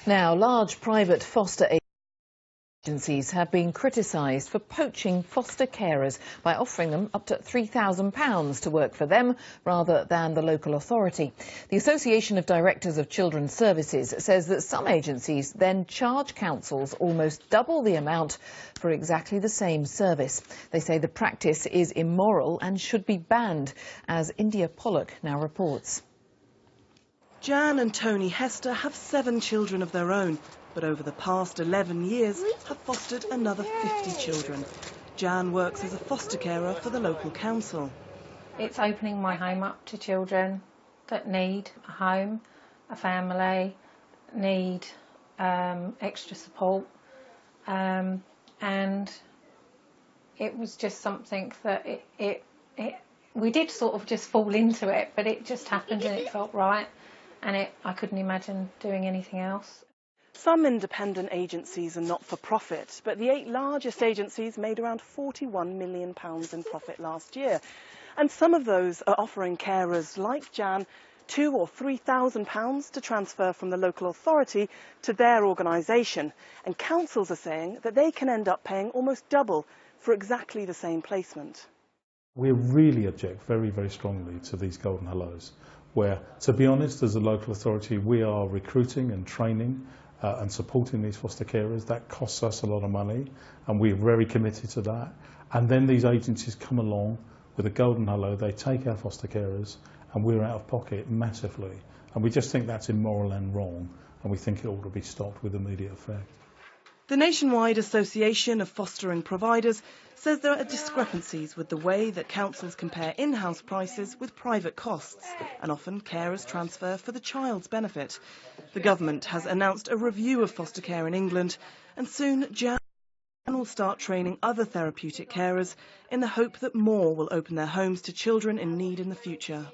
Now, large private foster agencies have been criticised for poaching foster carers by offering them up to £3,000 to work for them rather than the local authority. The Association of Directors of Children's Services says that some agencies then charge councils almost double the amount for exactly the same service. They say the practice is immoral and should be banned, as India Pollock now reports. Jan and Tony Hester have 7 children of their own, but over the past 11 years have fostered another 50 children. Jan works as a foster carer for the local council. It's opening my home up to children that need a home, a family, need extra support, and it was just something that we did sort of just fall into it, but it just happened and it felt right, and I couldn't imagine doing anything else. Some independent agencies are not for profit, but the 8 largest agencies made around £41 million in profit last year. And some of those are offering carers like Jan £2,000 or £3,000 to transfer from the local authority to their organisation. And councils are saying that they can end up paying almost double for exactly the same placement. We really object very, very strongly to these golden hellos, where, to be honest, as a local authority, we are recruiting and training and supporting these foster carers. That costs us a lot of money, and we're very committed to that. And then these agencies come along with a golden hello, they take our foster carers, and we're out of pocket massively. And we just think that's immoral and wrong, and we think it ought to be stopped with immediate effect. The Nationwide Association of Fostering Providers says there are discrepancies with the way that councils compare in-house prices with private costs, and often carers transfer for the child's benefit. The government has announced a review of foster care in England, and soon Jan will start training other therapeutic carers in the hope that more will open their homes to children in need in the future.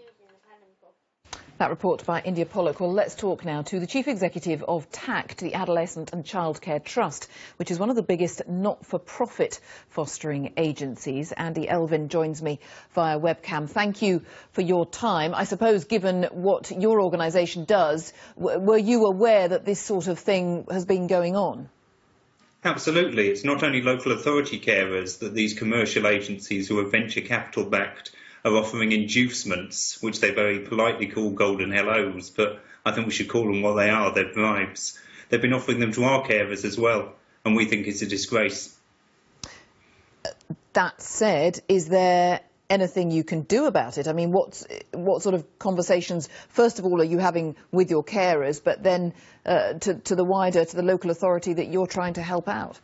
That report by India Pollock. Well, let's talk now to the Chief Executive of TACT, the Adolescent and Childcare Trust, which is one of the biggest not-for-profit fostering agencies. Andy Elvin joins me via webcam. Thank you for your time. I suppose, given what your organisation does, were you aware that this sort of thing has been going on? Absolutely. It's not only local authority carers that these commercial agencies who are venture capital backed are offering inducements, which they very politely call golden hellos, but I think we should call them what they are, they're bribes. They've been offering them to our carers as well, and we think it's a disgrace. That said, is there anything you can do about it? I mean, what sort of conversations, first of all, are you having with your carers, but then to the local authority that you're trying to help out?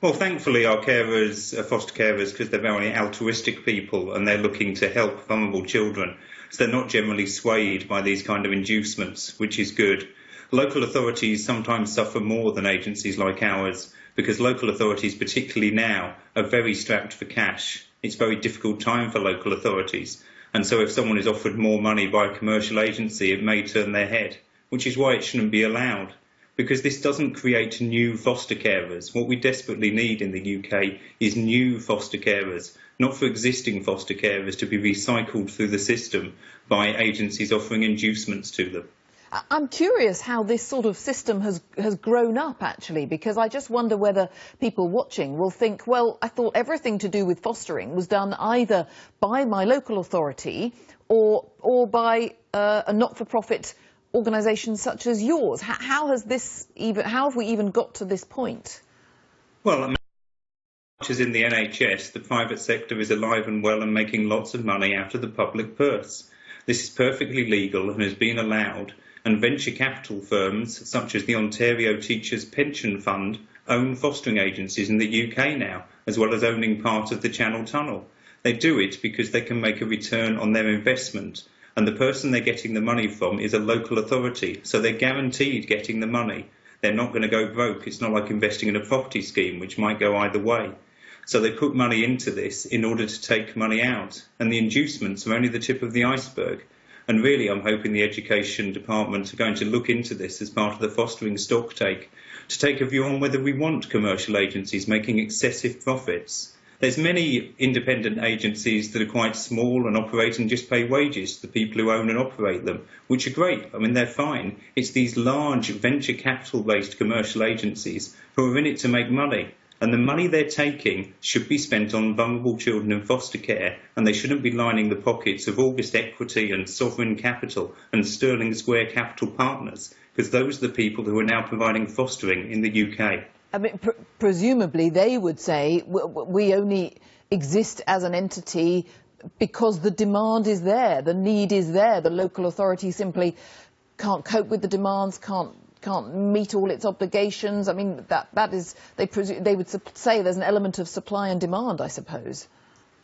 Well, thankfully, our carers are foster carers because they're very altruistic people and they're looking to help vulnerable children. So they're not generally swayed by these kind of inducements, which is good. Local authorities sometimes suffer more than agencies like ours because local authorities, particularly now, are very strapped for cash. It's a very difficult time for local authorities. And so if someone is offered more money by a commercial agency, it may turn their head, which is why it shouldn't be allowed. Because this doesn't create new foster carers. What we desperately need in the UK is new foster carers, not for existing foster carers to be recycled through the system by agencies offering inducements to them. I'm curious how this sort of system has grown up, actually, because I just wonder whether people watching will think, well, I thought everything to do with fostering was done either by my local authority or by a not-for-profit organisations such as yours. How have we even got to this point? Well, I mean, much as in the NHS, the private sector is alive and well and making lots of money out of the public purse. This is perfectly legal and has been allowed, and venture capital firms such as the Ontario Teachers Pension Fund own fostering agencies in the UK now, as well as owning part of the Channel Tunnel. They do it because they can make a return on their investment. And the person they're getting the money from is a local authority, so they're guaranteed getting the money. They're not going to go broke. It's not like investing in a property scheme, which might go either way. So they put money into this in order to take money out. And the inducements are only the tip of the iceberg. And really, I'm hoping the Education Department are going to look into this as part of the fostering stocktake, to take a view on whether we want commercial agencies making excessive profits. There's many independent agencies that are quite small and operate and just pay wages to the people who own and operate them, which are great. I mean, they're fine. It's these large venture capital-based commercial agencies who are in it to make money. And the money they're taking should be spent on vulnerable children in foster care, and they shouldn't be lining the pockets of August Equity and Sovereign Capital and Sterling Square Capital Partners, because those are the people who are now providing fostering in the UK. I mean, presumably they would say we only exist as an entity because the demand is there, the need is there. The local authority simply can't cope with the demands, can't meet all its obligations. I mean, that is, they would say there's an element of supply and demand, I suppose.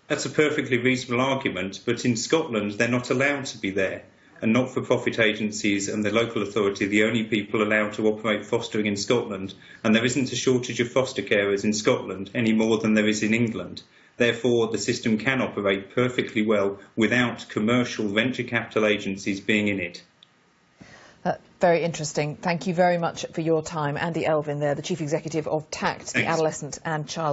That's a perfectly reasonable argument, but in Scotland they're not allowed to be there. And not-for-profit agencies and the local authority are the only people allowed to operate fostering in Scotland, and there isn't a shortage of foster carers in Scotland any more than there is in England. Therefore, the system can operate perfectly well without commercial venture capital agencies being in it. Very interesting. Thank you very much for your time. Andy Elvin there, the Chief Executive of TACT, the Adolescent and Child